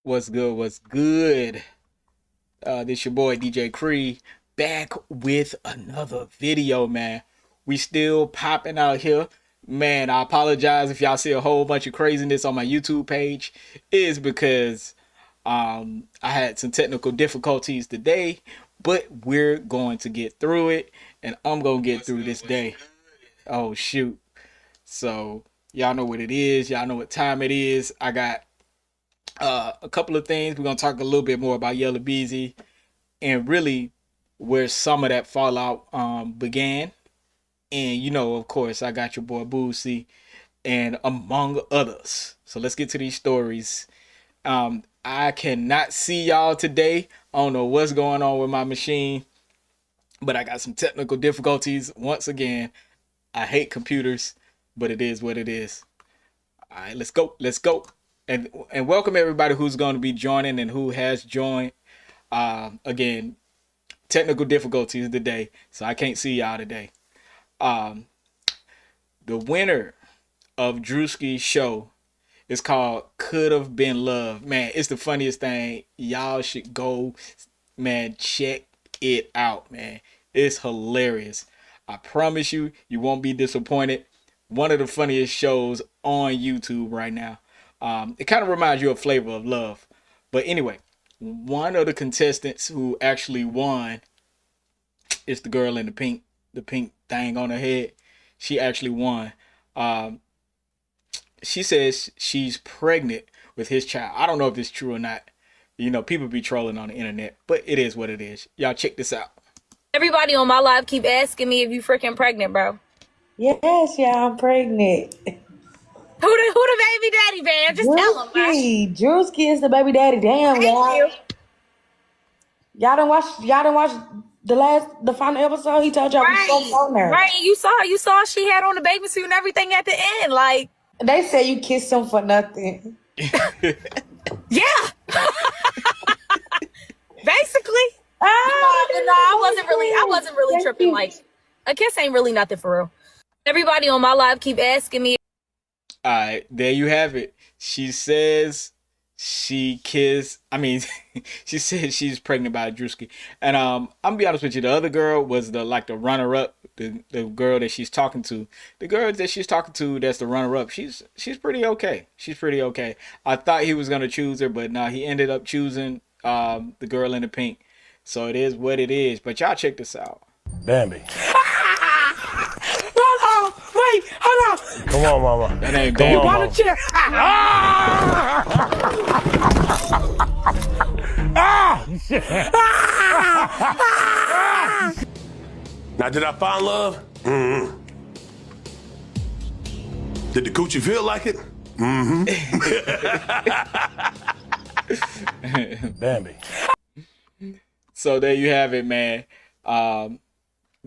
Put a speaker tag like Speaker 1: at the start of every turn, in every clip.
Speaker 1: What's good? What's good? This your boy DJ Cree back with another video, man. We still popping out here. Man, I apologize if y'all see a whole bunch of craziness on my YouTube page. It is because I had some technical difficulties today, but we're going to get through it, and I'm gonna get through this day. Oh shoot. So y'all know what it is, y'all know what time it is. I got a couple of things. We're gonna talk a little bit more about Yella Beezy and really where some of that fallout began. And of course, I got your boy Boosie and among others. So let's get to these stories. I cannot see y'all today. I don't know what's going on with my machine, but I got some technical difficulties once again. I hate computers, but it is what it is. All right, let's go. Let's go. And welcome everybody who's going to be joining and who has joined. Again, technical difficulties today, so I can't see y'all today. Um, the winner of Druski's show is called "Could Have Been Love." Man, it's the funniest thing. Y'all should go, man. Check it out, man. It's hilarious. I promise you, you won't be disappointed. One of the funniest shows on YouTube right now. It kind of reminds you of Flavor of Love. But anyway, one of the contestants who actually won is the girl in the pink thing on her head. She actually won. Um, she says she's pregnant with his child. I don't know if it's true or not. People be trolling on the internet, but it is what it is. Y'all check this out.
Speaker 2: Everybody on my live keep asking me if you freaking pregnant, bro.
Speaker 3: Yes, yeah, I'm pregnant.
Speaker 2: Who the baby daddy, man? Just tell them, man.
Speaker 3: Druski is the baby daddy. Damn,
Speaker 2: Thank
Speaker 3: y'all.
Speaker 2: you.
Speaker 3: Y'all didn't watch the final episode? He told y'all
Speaker 2: Right,
Speaker 3: what's on there.
Speaker 2: right. You saw she had on the baby suit and everything at the end. Like,
Speaker 3: They said you kissed him for nothing.
Speaker 2: yeah. Basically.
Speaker 3: Ah,
Speaker 2: I wasn't really
Speaker 3: Thank
Speaker 2: tripping.
Speaker 3: you.
Speaker 2: Like, a kiss ain't really nothing for real. Everybody on my live keep asking me.
Speaker 1: All right, there you have it. She says she kissed. I mean, she said she's pregnant by Druski. And I'm gonna be honest with you. The other girl was the runner up. The girl that she's talking to. The girl that she's talking to. That's the runner up. She's pretty okay. She's pretty okay. I thought he was gonna choose her, but no, he ended up choosing the girl in the pink. So it is what it is. But y'all check this out.
Speaker 4: Bambi.
Speaker 5: Hold on, wait, hold on.
Speaker 4: Come on, mama.
Speaker 1: That ain't
Speaker 4: Come
Speaker 1: Bambi.
Speaker 4: on,
Speaker 5: On
Speaker 4: mama.
Speaker 5: the chair.
Speaker 4: Now, did I find love? Mm-hmm. Did the coochie feel like it? Mm-hmm. Bambi.
Speaker 1: So there you have it, man.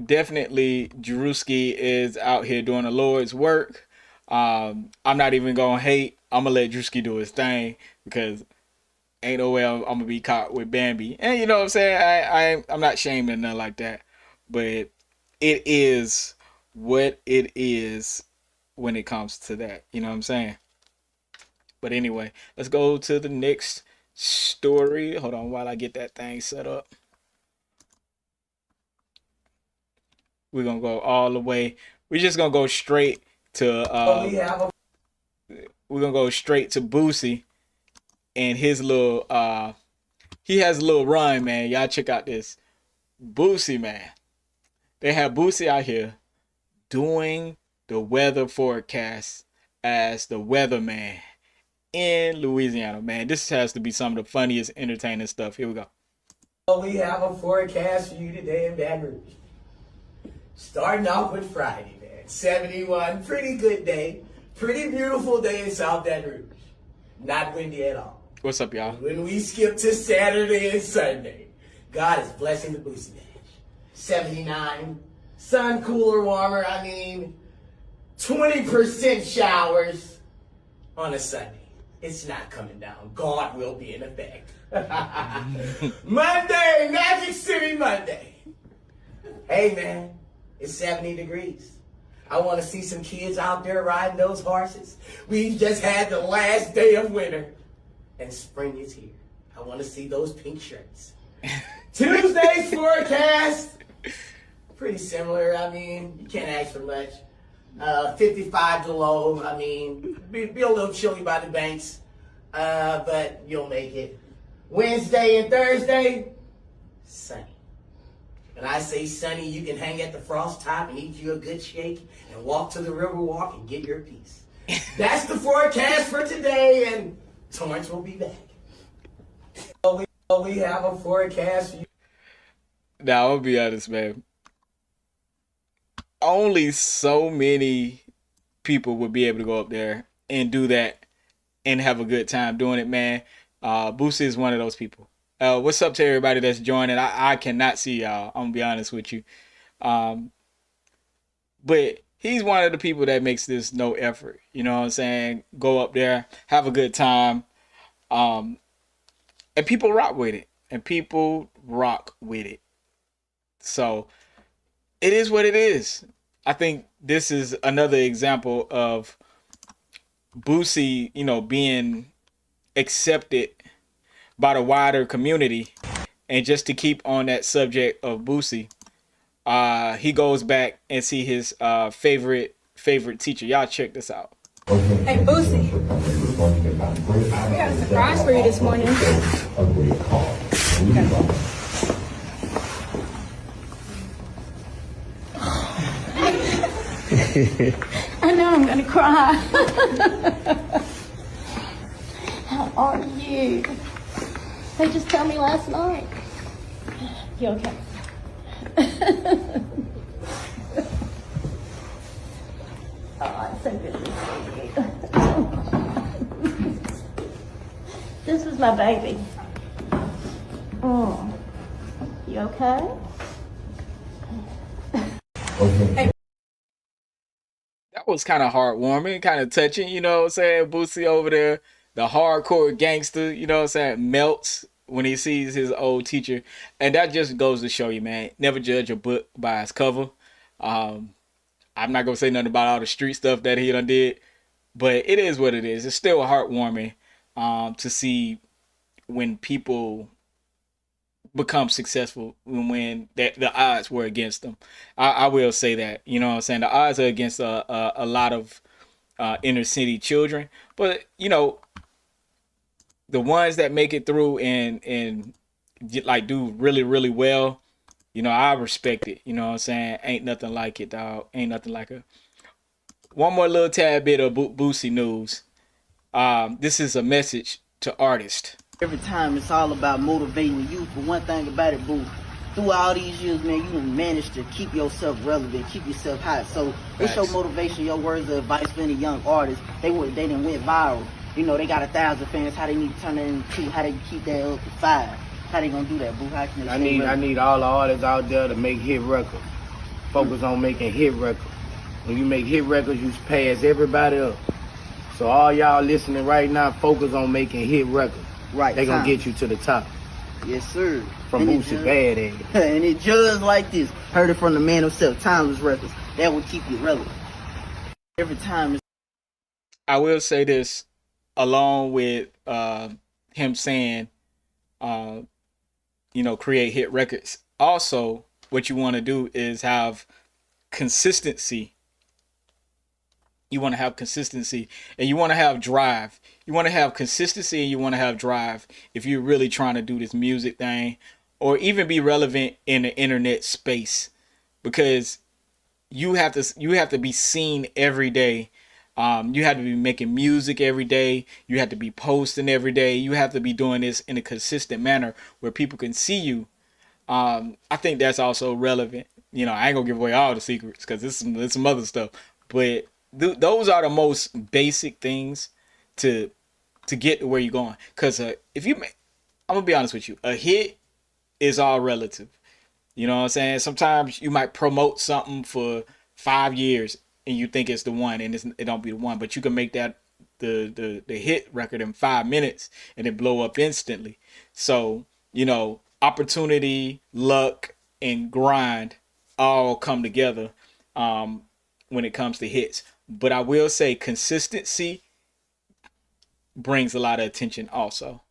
Speaker 1: Definitely Druski is out here doing the Lord's work. I'm not even gonna hate. I'm gonna let Druski do his thing because ain't no way I'm gonna be caught with Bambi. And you know what I'm saying? I'm not shaming nothing like that. But it is what it is when it comes to that. You know what I'm saying? But anyway, let's go to the next story. Hold on while I get that thing set up. We're gonna go all the way. We're just gonna go straight to we're gonna go straight to Boosie and his little he has a little run, man. Y'all check out this. Boosie, man. They have Boosie out here doing the weather forecast as the weatherman in Louisiana, man. This has to be some of the funniest, entertaining stuff. Here we go.
Speaker 6: We have a forecast for you today in Baton Rouge. Starting off with Friday, man. 71, pretty good day. Pretty beautiful day in South Baton Rouge. Not windy at all.
Speaker 1: What's up, y'all?
Speaker 6: When we skip to Saturday and Sunday, God is blessing the Boosie Dash. 79, sun cooler, warmer. 20% showers on a Sunday. It's not coming down. God will be in effect. Monday, Magic City Monday. Hey, man, it's 70 degrees. I want to see some kids out there riding those horses. We just had the last day of winter. and spring is here. I want to see those pink shirts. Tuesday's forecast, pretty similar. I mean, you can't ask for much. 55 to low. I mean, be a little chilly by the banks, but you'll make it. Wednesday and Thursday, sunny. When I say sunny, you can hang at the frost top and eat you a good shake and walk to the river walk and get your piece. That's the forecast for today, and Torrance will be back. We have a forecast for you.
Speaker 1: Now, I'll be honest, man. Only so many people would be able to go up there and do that and have a good time doing it, man. Boosie is one of those people. What's up to everybody that's joining? I cannot see y'all. I'm gonna be honest with you. But he's one of the people that makes this no effort. You know what I'm saying? Go up there, have a good time. And people rock with it. So it is what it is. I think this is another example of Boosie, being accepted by the wider community. And just to keep on that subject of Boosie, he goes back and see his favorite teacher. Y'all check this out.
Speaker 2: Hey, Boosie. We got a surprise for you this morning. I know I'm gonna cry. How are you? They just told me last night. You okay? Oh, it's so good to see you. This was my baby. Oh, you okay?
Speaker 1: That was kind of heartwarming, kind of touching, you know what I'm saying? Boosie over there, the hardcore gangster, you know what I'm saying, melts when he sees his old teacher. And that just goes to show you, man, never judge a book by its cover. I'm not going to say nothing about all the street stuff that he done did, but it is what it is. It's still heartwarming to see when people become successful when the odds were against them. I will say that, you know what I'm saying? The odds are against a lot of inner city children, but the ones that make it through and like do really, really well, I respect it. You know what I'm saying? Ain't nothing like it, dog. Ain't nothing like it. One more little tad bit of Boosie news. This is a message to artists.
Speaker 7: Every time it's all about motivating the youth. But one thing about it, boo, through all these years, man, you done managed to keep yourself relevant, keep yourself hot. So it's your motivation, your words of advice for any young artists. They done went viral. They got 1,000 fans. How they need to turn that into? How they keep that up to 5? How they gonna do that, boo? How can they
Speaker 8: I need all the artists out there to make hit records. Focus on making hit records. When you make hit records, you pass everybody up. So all y'all listening right now, focus on making hit records.
Speaker 7: Right,
Speaker 8: they gonna get you to the top.
Speaker 7: Yes, sir.
Speaker 8: From Boosie Bad at it.
Speaker 7: And it just like this. Heard it from the man himself, Timeless Records. That will keep you relevant. Every time.
Speaker 1: I will say this, along with him saying, create hit records. Also, what you want to do is have consistency. You want to have consistency and you want to have drive. You want to have consistency and you want to have drive if you're really trying to do this music thing or even be relevant in the internet space, because you have to be seen every day. You have to be making music every day. You have to be posting every day. You have to be doing this in a consistent manner where people can see you. I think that's also relevant. I ain't gonna give away all the secrets because there's some other stuff, but those are the most basic things to get to where you're going. Because I'm gonna be honest with you, a hit is all relative. You know what I'm saying? Sometimes you might promote something for 5 years and you think it's the one, and it don't be the one. But you can make that the hit record in 5 minutes and it blow up instantly. So opportunity, luck, and grind all come together when it comes to hits. But I will say consistency brings a lot of attention also.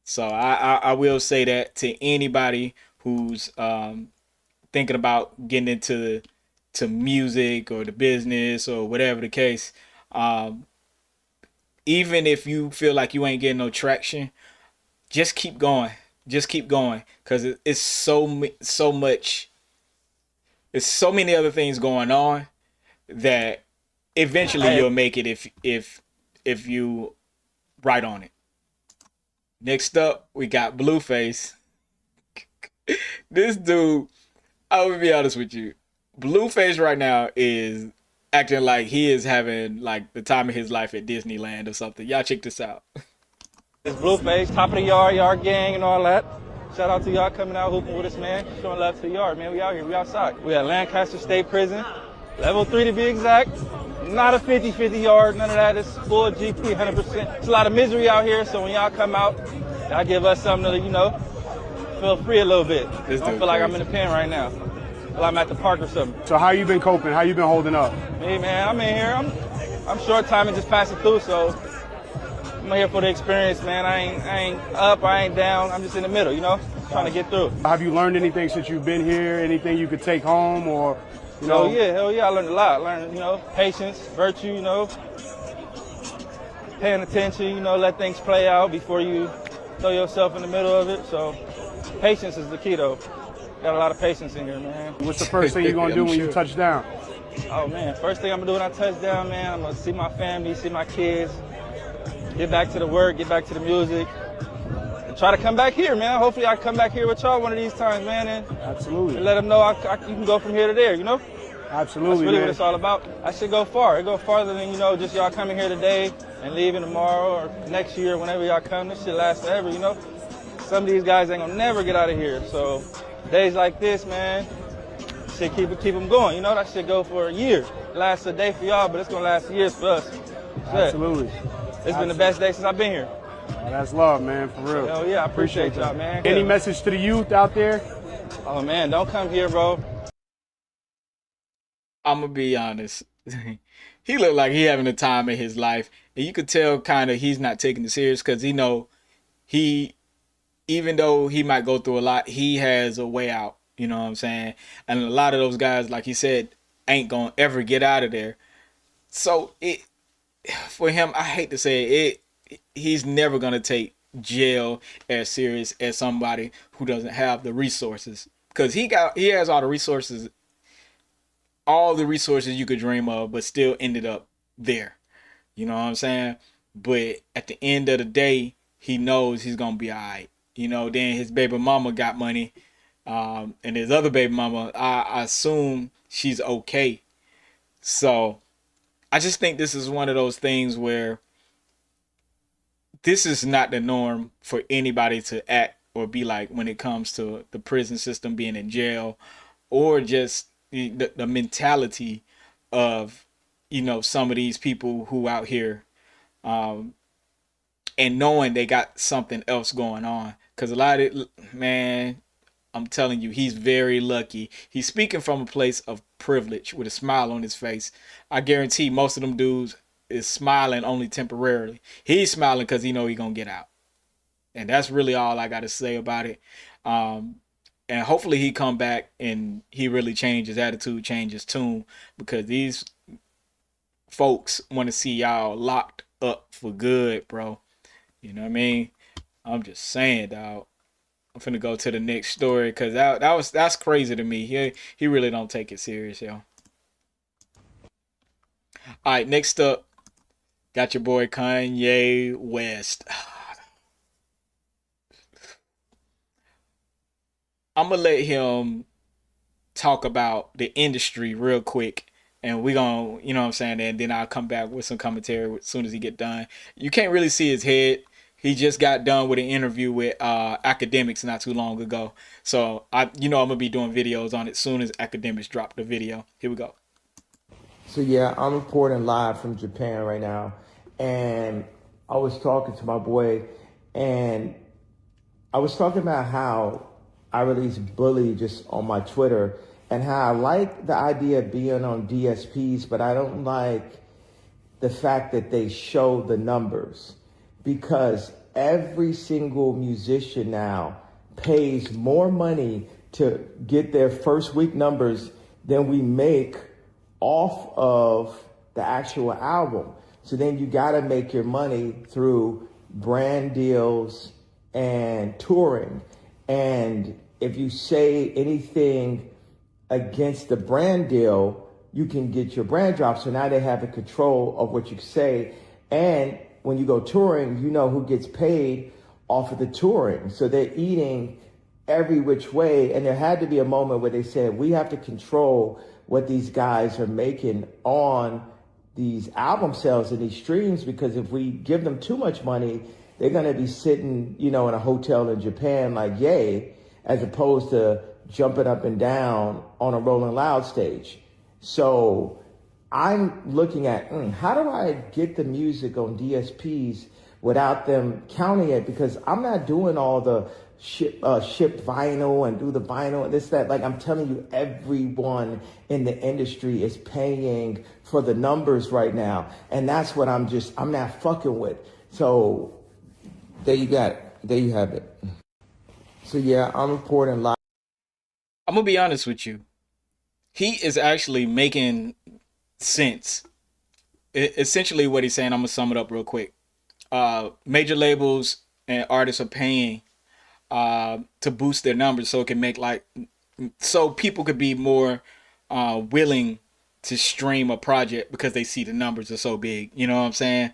Speaker 1: So I will say that to anybody who's thinking about getting into music or the business or whatever the case, even if you feel like you ain't getting no traction, just keep going. Just keep going, because it's so much. There's so many other things going on that eventually you'll make it if you write on it. Next up, we got Blueface. This dude, I will be honest with you, Blueface right now is acting like he is having like the time of his life at Disneyland or something. Y'all check this out.
Speaker 9: It's Blueface, top of the yard gang and all that. Shout out to y'all coming out hooping with us, man. Showing love to the yard, man. We out here, we outside. We at Lancaster State Prison, level 3 to be exact. Not a 50-50 yard, none of that. It's full GP, 100%. It's a lot of misery out here, so when y'all come out, y'all give us something to, you know, feel free a little bit. I don't feel like I'm in the pen right now. I feel like I'm at the park or something.
Speaker 10: So how you been coping? How you been holding up?
Speaker 9: Me, man, I'm in here. I'm short time and just passing through, so I'm here for the experience, man. I ain't up, I ain't down. I'm just in the middle, you know, trying to get through.
Speaker 10: Have you learned anything since you've been here? Anything you could take home or, you know?
Speaker 9: Hell yeah, I learned a lot. I learned, you know, patience, virtue, you know, paying attention, you know, let things play out before you throw yourself in the middle of it. So patience is the key, though. Got a lot of patience in here, man.
Speaker 10: What's the first thing you're going to do when you touch down?
Speaker 9: Oh, man, first thing I'm going to do when I touch down, man, I'm going to see my family, see my kids, get back to the work, get back to the music, and try to come back here, man. Hopefully I come back here with y'all one of these times, man, and
Speaker 10: absolutely,
Speaker 9: let them know you can go from here to there, you know?
Speaker 10: Absolutely,
Speaker 9: that's really
Speaker 10: man.
Speaker 9: what it's all about. I should go far. It go farther than, you know, just y'all coming here today and leaving tomorrow or next year, whenever y'all come. This shit lasts forever, you know? Some of these guys ain't gonna never get out of here. So days like this, man, shit keep them going. You know, that shit go for a year. It lasts a day for y'all, but it's gonna last years for us.
Speaker 10: Absolutely.
Speaker 9: It's been the best day since I've been here.
Speaker 10: Oh, that's love, man, for real.
Speaker 9: Hell yeah, I appreciate y'all, man.
Speaker 10: Any message to the youth out there?
Speaker 9: Oh man, don't come here, bro.
Speaker 1: I'm gonna be honest. He looked like he having a time in his life, and you could tell kind of he's not taking it serious, because even though he might go through a lot, he has a way out. You know what I'm saying? And a lot of those guys, like he said, ain't gonna ever get out of there. So for him, I hate to say it, he's never gonna take jail as serious as somebody who doesn't have the resources, because he has all the resources you could dream of, but still ended up there. You know what I'm saying? But at the end of the day, he knows he's gonna be all right. You know, then his baby mama got money, and his other baby mama, I assume she's okay. So I just think this is one of those things where this is not the norm for anybody to act or be like when it comes to the prison system, being in jail, or just the mentality of, you know, some of these people who out here, and knowing they got something else going on. Because a lot of it, man, I'm telling you, he's very lucky. He's speaking from a place of privilege with a smile on his face. I guarantee most of them dudes is smiling only temporarily. He's smiling because he know he's gonna get out. And that's really all I got to say about it. And hopefully he come back and he really change his attitude, change his tune, because these folks want to see y'all locked up for good, bro. You know what I mean? I'm just saying, dog. I'm finna go to the next story, because that's crazy to me. He really don't take it serious, yo. All right, next up, got your boy Kanye West. I'm gonna let him talk about the industry real quick, and we gonna, you know what I'm saying, and then I'll come back with some commentary as soon as he get done. You can't really see his head. He just got done with an interview with Academics not too long ago. So I'm gonna be doing videos on it as soon as Academics drop the video. Here we go.
Speaker 11: So yeah, I'm reporting live from Japan right now, and I was talking to my boy, and I was talking about how I released Bully just on my Twitter, and how I like the idea of being on DSPs, but I don't like the fact that they show the numbers. because every single musician now pays more money to get their first week numbers than we make off of the actual album. So then you got to make your money through brand deals and touring. And if you say anything against the brand deal, you can get your brand drop. So now they have the control of what you say. And when you go touring, you know who gets paid off of the touring. So they're eating every which way. And there had to be a moment where they said, we have to control what these guys are making on these album sales and these streams, because if we give them too much money, they're going to be sitting, you know, in a hotel in Japan like yay, as opposed to jumping up and down on a Rolling Loud stage. So I'm looking at, how do I get the music on DSPs without them counting it? Because I'm not doing all the ship vinyl and do the vinyl and this, that. Like, I'm telling you, everyone in the industry is paying for the numbers right now. And that's what I'm not fucking with. So there you got it. There you have it. So yeah, I'm reporting live.
Speaker 1: I'm gonna be honest with you. He is actually making sense. Essentially what he's saying, I'm gonna sum it up real quick. Major labels and artists are paying to boost their numbers so it can make so people could be more willing to stream a project because they see the numbers are so big. You know what I'm saying?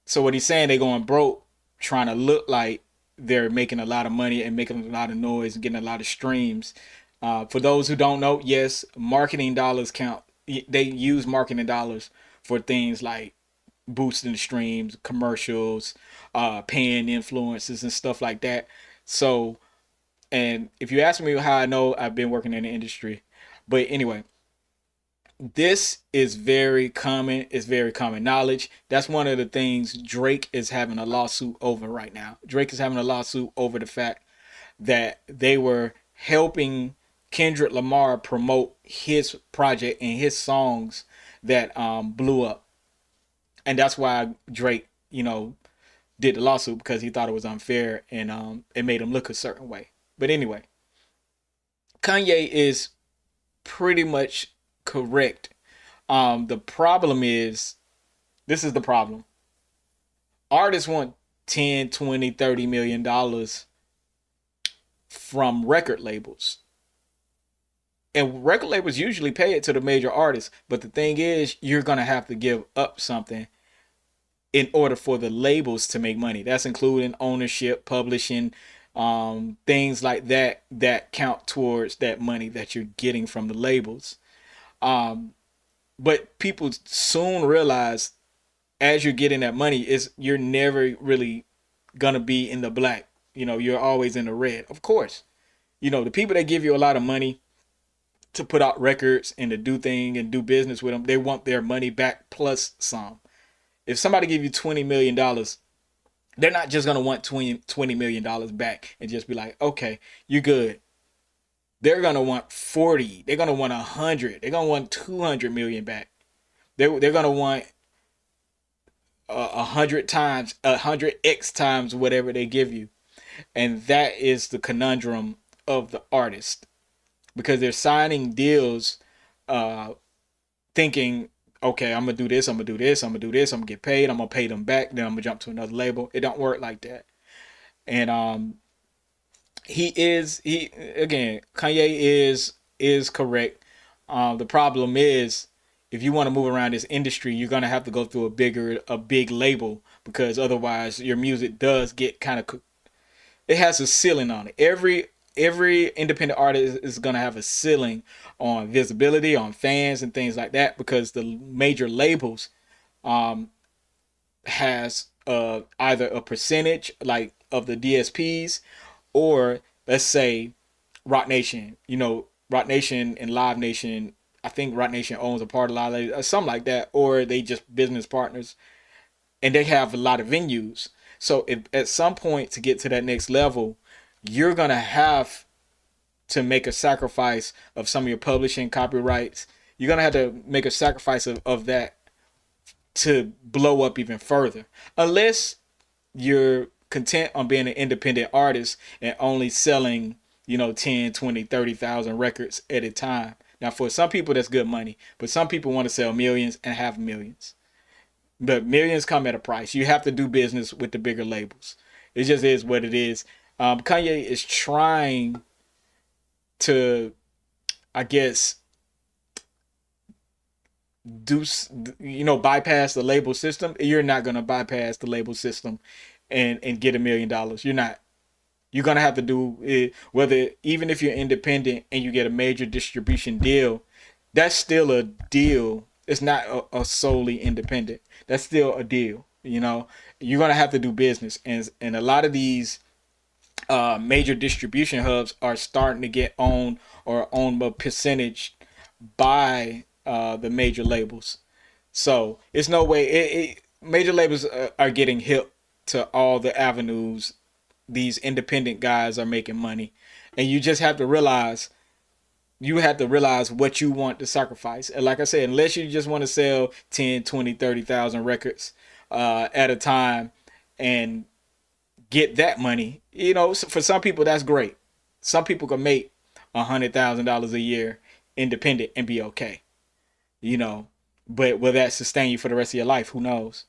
Speaker 1: So what he's saying, they going broke trying to look like they're making a lot of money and making a lot of noise and getting a lot of streams. For those who don't know, yes, marketing dollars count. They use marketing dollars for things like boosting the streams, commercials, paying influencers and stuff like that. So, and if you ask me how I know, I've been working in the industry. But anyway, this is very common. It's very common knowledge. That's one of the things Drake is having a lawsuit over right now. Drake is having a lawsuit over the fact that they were helping Kendrick Lamar promote his project and his songs that blew up. And that's why Drake, did the lawsuit, because he thought it was unfair and it made him look a certain way. But anyway, Kanye is pretty much correct. The problem is, this is the problem. Artists want 10, 20, 30 million dollars from record labels. And record labels usually pay it to the major artists. But the thing is, you're going to have to give up something in order for the labels to make money. That's including ownership, publishing, things like that count towards that money that you're getting from the labels. But people soon realize, as you're getting that money, you're never really gonna be in the black. You're always in the red. Of course, the people that give you a lot of money to put out records and to do things and do business with them, they want their money back plus some. If somebody give you $20 million, they're not just going to want $20 million back and just be like, okay, you good. They're going to want 40. They're going to want 100. They're going to want 200 million back. They're going to want 100 times, 100x times whatever they give you. And that is the conundrum of the artist, because they're signing deals thinking, okay, I'm going to do this, I'm going to do this, I'm going to do this, I'm going to get paid, I'm going to pay them back, then I'm going to jump to another label. It don't work like that. And Kanye is correct. The problem is, if you want to move around this industry, you're going to have to go through a big label, because otherwise your music does get kind of, it has a ceiling on it. Every independent artist is going to have a ceiling on visibility, on fans and things like that, because the major labels has either a percentage like of the DSPs, or let's say Rock Nation. Rock Nation and Live Nation, I think Rock Nation owns a part of Live Nation, something like that, or they just business partners, and they have a lot of venues. So if at some point, to get to that next level, you're going to have to make a sacrifice of some of your publishing copyrights. You're going to have to make a sacrifice of that to blow up even further. Unless you're content on being an independent artist and only selling, 10, 20, 30,000 records at a time. Now, for some people, that's good money, but some people want to sell millions and have millions. But millions come at a price. You have to do business with the bigger labels. It just is what it is. Kanye is trying to, I guess, bypass the label system. You're not going to bypass the label system and get $1 million. You're not. You're going to have to do it, whether, even if you're independent and you get a major distribution deal, that's still a deal. It's not a solely independent. That's still a deal. You're going to have to do business. And a lot of these major distribution hubs are starting to get owned or owned a percentage by the major labels. So it's no way major labels are getting hip to all the avenues these independent guys are making money. And you just have to realize what you want to sacrifice. And like I said, unless you just want to sell 10, 20, 30,000 records at a time and get that money, for some people that's great. Some people can make $100,000 a year independent and be okay. But will that sustain you for the rest of your life? Who knows?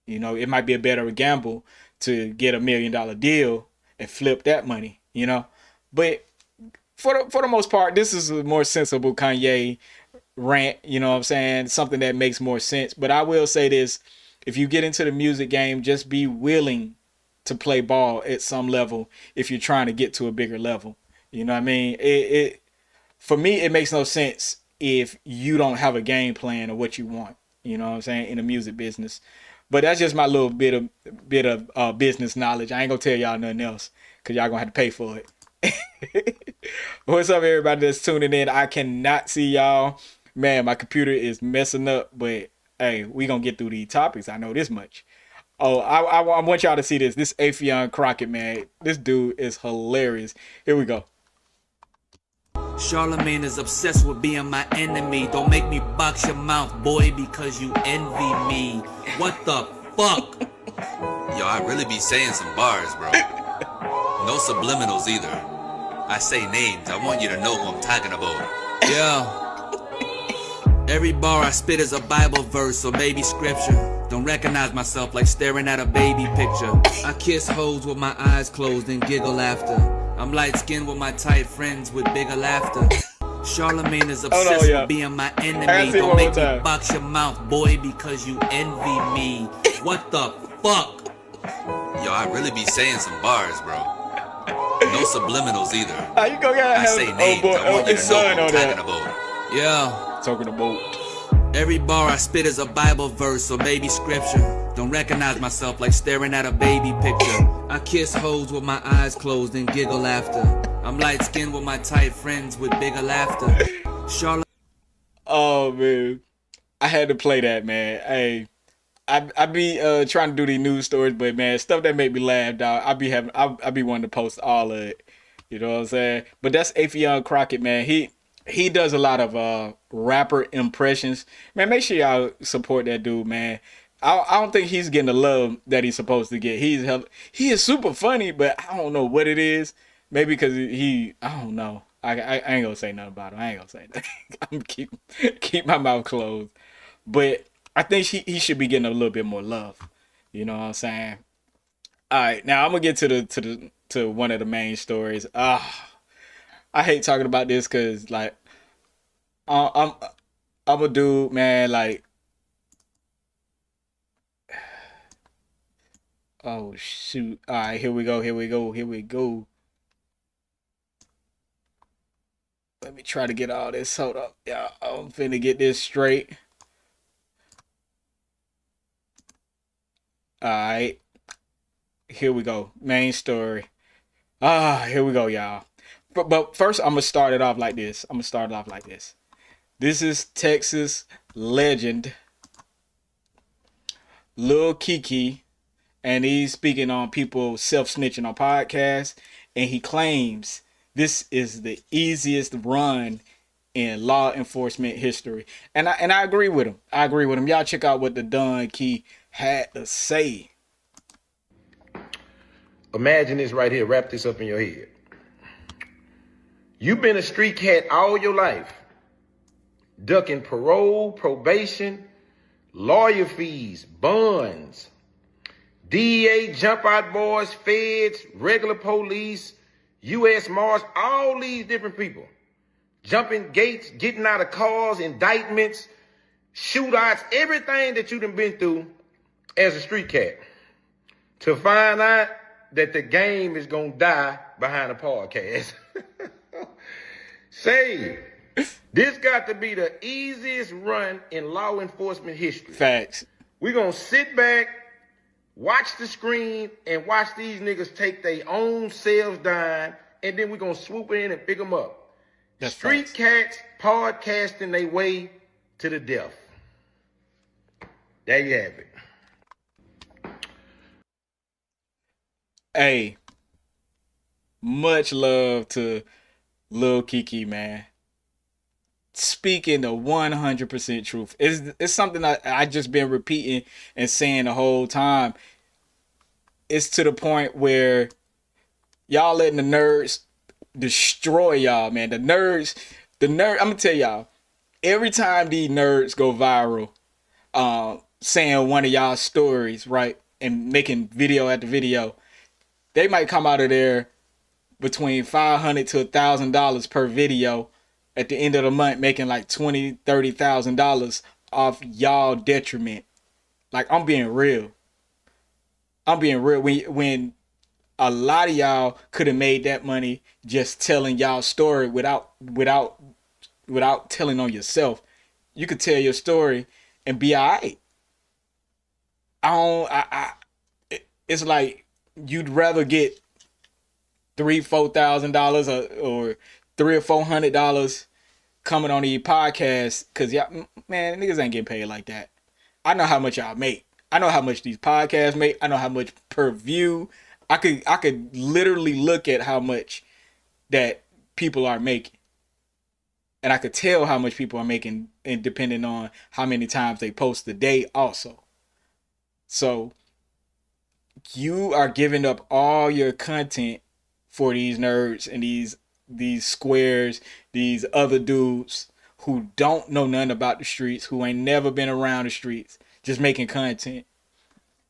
Speaker 1: It might be a better gamble to get $1 million deal and flip that money, But for the most part, this is a more sensible Kanye rant, you know what I'm saying? Something that makes more sense. But I will say this, if you get into the music game, just be willing to play ball at some level if you're trying to get to a bigger level. You know what I mean? For me, it makes no sense if you don't have a game plan of what you want, you know what I'm saying, in the music business. But that's just my little bit of business knowledge. I ain't gonna tell y'all nothing else because y'all gonna have to pay for it. What's up, everybody that's tuning in? I cannot see y'all. Man, my computer is messing up, but hey, we gonna get through these topics. I know this much. Oh, I want y'all to see this. This Afion Crockett, man. This dude is hilarious. Here we go.
Speaker 12: Charlemagne is obsessed with being my enemy. Don't make me box your mouth, boy, because you envy me. What the fuck?
Speaker 13: Yo, I really be saying some bars, bro. No subliminals either. I say names. I want you to know who I'm talking about.
Speaker 12: Yeah. Every bar I spit is a Bible verse or maybe scripture. Don't recognize myself like staring at a baby picture. I kiss hoes with my eyes closed and giggle after. I'm light-skinned with my tight friends with bigger laughter. Charlemagne is obsessed with being my enemy. Don't make me box your mouth, boy, because you envy me. What the fuck?
Speaker 13: Yo, I really be saying some bars, bro. No subliminals either.
Speaker 1: You gonna
Speaker 13: I say names. I want you to know who I'm talking about.
Speaker 12: Yeah.
Speaker 1: Talking about.
Speaker 12: Every bar I spit is a Bible verse or maybe scripture. Don't recognize myself like staring at a baby picture. I kiss hoes with my eyes closed and giggle after. I'm light-skinned with my tight friends with bigger laughter.
Speaker 1: Oh, man. I had to play that, man. Hey, I be trying to do these news stories, but, man, stuff that make me laugh, dog. I be wanting to post all of it. You know what I'm saying? But that's Afion Crockett, man. He does a lot of rapper impressions. Man, make sure y'all support that dude, man. I don't think he's getting the love that he's supposed to get. He is super funny, but I don't know what it is. Maybe because I don't know. I ain't gonna say nothing about him. I ain't gonna say nothing. I'm gonna keep my mouth closed. But I think he should be getting a little bit more love. You know what I'm saying? All right, now I'm gonna get to one of the main stories. I hate talking about this because, like, I'm a dude, man. Like, oh shoot! All right, here we go. Let me try to get all this. Hold up, yeah. I'm finna get this straight. All right, here we go. Main story. Here we go, y'all. But first, I'm gonna start it off like this. This is Texas legend Lil Kiki, and he's speaking on people self-snitching on podcasts, and he claims this is the easiest run in law enforcement history. And I agree with him. Y'all check out what the Don Key had to say.
Speaker 8: Imagine this right here. Wrap this up in your head. You've been a street cat all your life, ducking parole, probation, lawyer fees, bonds, DEA, jump out boys, feds, regular police, U.S. Marshals, all these different people. Jumping gates, getting out of cars, indictments, shootouts, everything that you done been through as a street cat. To find out that the game is gonna die behind a podcast. Say, this got to be the easiest run in law enforcement history.
Speaker 1: Facts.
Speaker 8: We're gonna sit back, watch the screen, and watch these niggas take their own selves down, and then we're gonna swoop in and pick them up.
Speaker 1: That's
Speaker 8: Street cats podcasting their way to the death. There you have it.
Speaker 1: Hey, much love to Lil Kiki, man. Speaking the 100% truth. It's something I just been repeating and saying the whole time. It's to the point where y'all letting the nerds destroy y'all, man. The nerds, I'm gonna tell y'all, every time these nerds go viral, saying one of y'all stories, right, and making video after video, they might come out of there between $500 to $1,000 per video at the end of the month, making like $20,000, $30,000 off y'all detriment. Like, I'm being real. When a lot of y'all could have made that money just telling y'all story without telling on yourself. You could tell your story and be all right. It's like you'd rather get $3,000-$4,000 or $300 or $400 coming on the podcast, because y'all, man, niggas ain't getting paid like that. I know how much y'all make. I know how much these podcasts make. I know how much per view. I could literally look at how much that people are making, and I could tell how much people are making, and depending on how many times they post a day also. So you are giving up all your content for these nerds and these squares, these other dudes who don't know nothing about the streets, who ain't never been around the streets, just making content.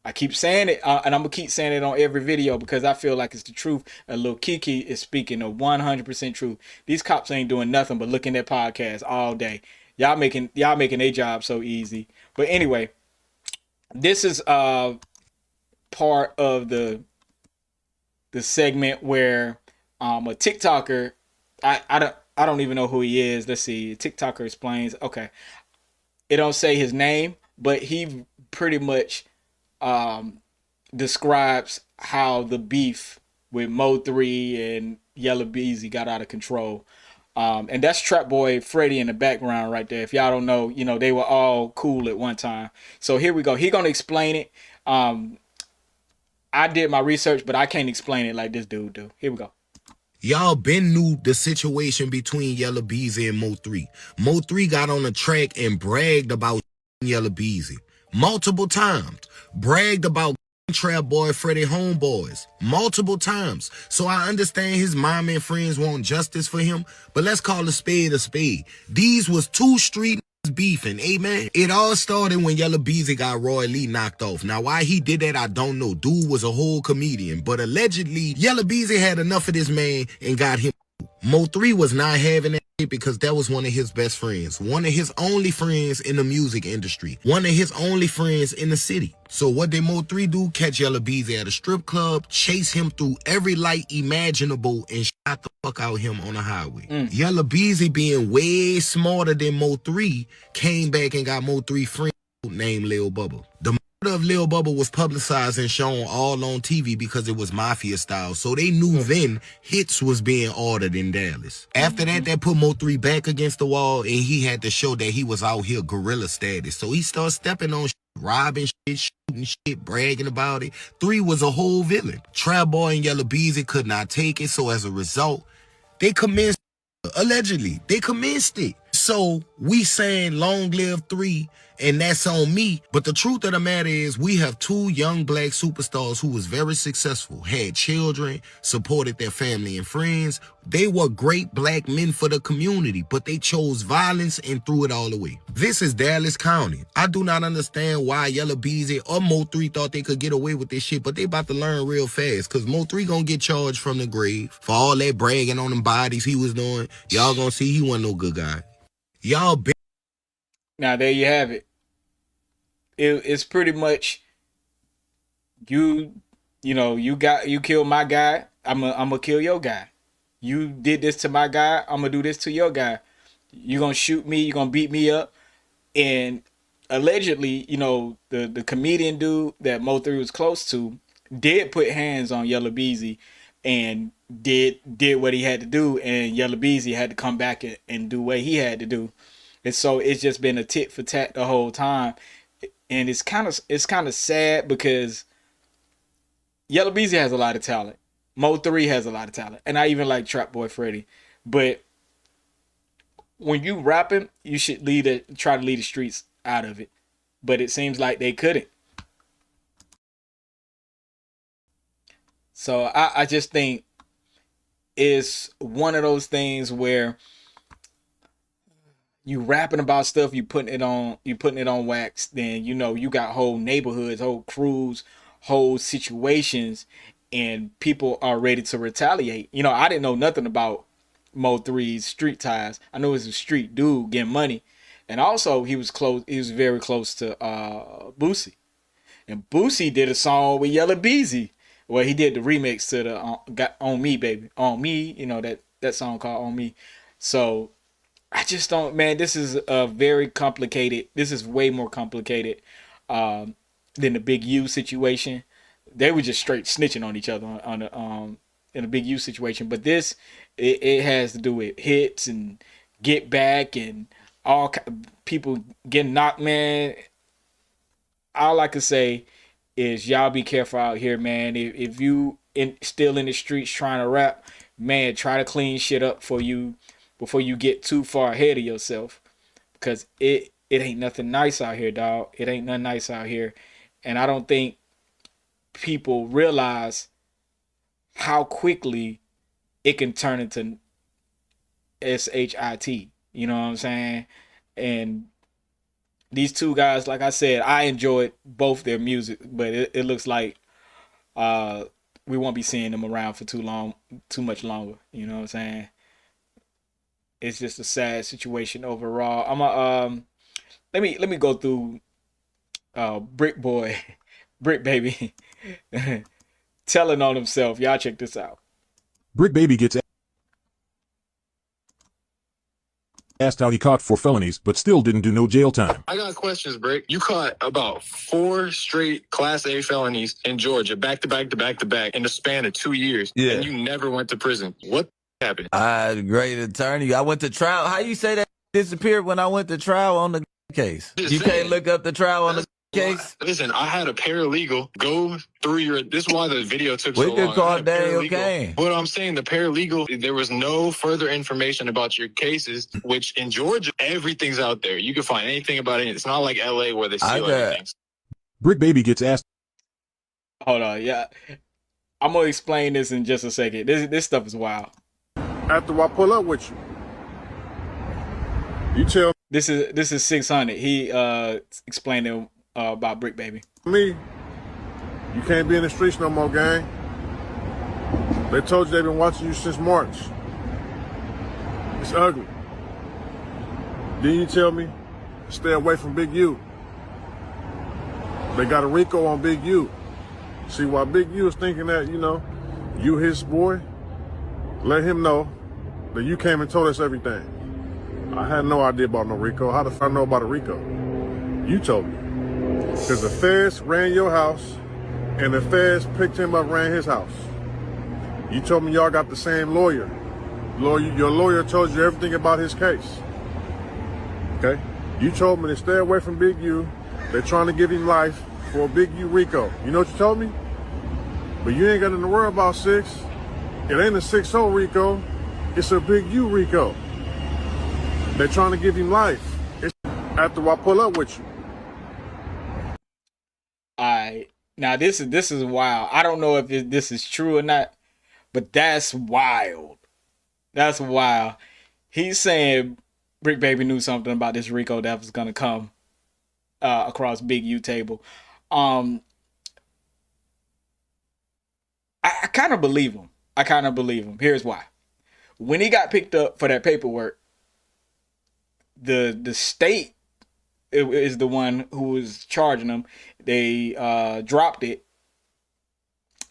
Speaker 1: I keep saying it, and I'm gonna keep saying it on every video because I feel like it's the truth. And Lil Kiki is speaking the 100% truth. These cops ain't doing nothing but looking at podcasts all day. Y'all making their job so easy. But anyway, this is part of the segment where a TikToker, I don't even know who he is. Let's see. TikToker explains. Okay, it don't say his name, but he pretty much describes how the beef with MO3 and Yella Beezy got out of control. And that's Trap Boy Freddy in the background right there. If y'all don't know, you know, they were all cool at one time. So here we go. He gonna explain it. I did my research, but I can't explain it like this dude do. Here we go.
Speaker 14: Y'all been knew the situation between Yella Beezy and Mo3. Mo3 got on the track and bragged about Yella Beezy multiple times. Bragged about Trap Boy Freddy homeboys multiple times. So I understand his mom and friends want justice for him, but let's call a spade a spade. These was two street beefing, amen. It all started when Yella Beezy got Roy Lee knocked off. Now why he did that, I don't know. Dude was a whole comedian, but allegedly Yella Beezy had enough of this man and got him. Mo3 was not having that because that was one of his best friends, one of his only friends in the music industry, one of his only friends in the city. So what did Mo3 do? Catch Yella Beezy at a strip club, chase him through every light imaginable, and shot the fuck out him on the highway. Yella Beezy, being way smarter than Mo3, came back and got Mo3 friend named Lil Bubba. The murder of Lil Bubba was publicized and shown all on TV because it was mafia style, so they knew then hits was being ordered in Dallas. After that, that put Mo3 back against the wall, and he had to show that he was out here gorilla status. So he started stepping on shit, robbing shit, shooting shit, bragging about it. 3 was a whole villain. Trap Boy and Yella Beezy could not take it, so as a result, they commenced, allegedly, they commenced it. So we saying long live 3, and that's on me. But the truth of the matter is we have 2 young black superstars who was very successful, had children, supported their family and friends. They were great black men for the community, but they chose violence and threw it all away. This is Dallas County. I do not understand why Yella, Beezy, or MO3 thought they could get away with this shit, but they about to learn real fast, because MO3 gonna get charged from the grave for all that bragging on them bodies he was doing. Y'all gonna see he wasn't no good guy. Y'all been.
Speaker 1: Now there you have it. It's pretty much you know, you killed my guy, I'm gonna kill your guy. You did this to my guy, I'm gonna do this to your guy. You gonna shoot me, you gonna beat me up. And allegedly, you know, the comedian dude that MO3 was close to did put hands on Yella Beezy and did what he had to do, and Yella Beezy had to come back and do what he had to do. And so it's just been a tit for tat the whole time. And it's kind of sad because Yella Beezy has a lot of talent. MO3 has a lot of talent. And I even like Trap Boy Freddy. But when you rapping, you should try to lead the streets out of it. But it seems like they couldn't. So I just think it's one of those things where you rapping about stuff, you putting it on wax, then you know you got whole neighborhoods, whole crews, whole situations, and people are ready to retaliate. You know, I didn't know nothing about MO3's street ties. I know he was a street dude getting money, and also he was very close to Boosie, and Boosie did a song with Yella Beezy. Well, he did the remix to the got On Me Baby, On Me, you know, that song called On Me. So I just don't, man, this is a very complicated, this is way more complicated than the Big U situation. They were just straight snitching on each other on the in a Big U situation. But this, it has to do with hits and get back and all people getting knocked, man. All I can say is y'all be careful out here, man. If you still in the streets trying to rap, man, try to clean shit up for you before you get too far ahead of yourself, because it ain't nothing nice out here, dog. It ain't nothing nice out here. And I don't think people realize how quickly it can turn into SHIT. You know what I'm saying? And these 2 guys, like I said, I enjoyed both their music, but it looks like we won't be seeing them around for too much longer. You know what I'm saying? It's just a sad situation overall. Let me go through Brick Boy, Brick Baby, telling on himself. Y'all check this out.
Speaker 15: Brick Baby gets asked how he caught 4 felonies, but still didn't do no jail time.
Speaker 16: I got questions, Brick. You caught about 4 straight Class A felonies in Georgia, back to back to back to back, in the span of 2 years.
Speaker 17: Yeah.
Speaker 16: And you never went to prison. What happened?
Speaker 17: I had a great attorney. I went to trial. How you say that disappeared when I went to trial on the case? You can't look up the trial on the case?
Speaker 16: Listen, I had a paralegal go through your... This is why the video took so long.
Speaker 17: We could call
Speaker 16: I had a
Speaker 17: Daniel
Speaker 16: paralegal.
Speaker 17: Kane.
Speaker 16: But I'm saying the paralegal, there was no further information about your cases, which in Georgia, everything's out there. You can find anything about it. It's not like LA where they steal everything.
Speaker 15: Brick Baby gets asked.
Speaker 1: Hold on, yeah. I'm going to explain this in just a second. This stuff is wild.
Speaker 18: After I pull up with you tell
Speaker 1: this is 600. He explained about Brick Baby.
Speaker 18: me you can't be in the streets no more, gang. They told you they've been watching you since March. It's ugly. Then you tell me stay away from Big U. They got a RICO on Big U. See why Big U is thinking that, you know, you his boy. Let him know that you came and told us everything. I had no idea about no RICO. How the fuck I know about a RICO? You told me. Because the feds ran your house and the feds picked him up, ran his house. You told me y'all got the same lawyer. Your lawyer told you everything about his case. Okay? You told me to stay away from Big U. They're trying to give him life for a Big U RICO. You know what you told me? But you ain't got nothing to worry about, 6. It ain't a 6-0 RICO. It's a Big U RICO. They're trying to give him life. It's after I pull up with you.
Speaker 1: Alright. Now this is wild. I don't know if this is true or not, but that's wild. That's wild. He's saying Brick Baby knew something about this Rico that was gonna come across Big U table. I kind of believe him. I kind of believe him. Here's why. When he got picked up for that paperwork, the state is the one who was charging him. They dropped it,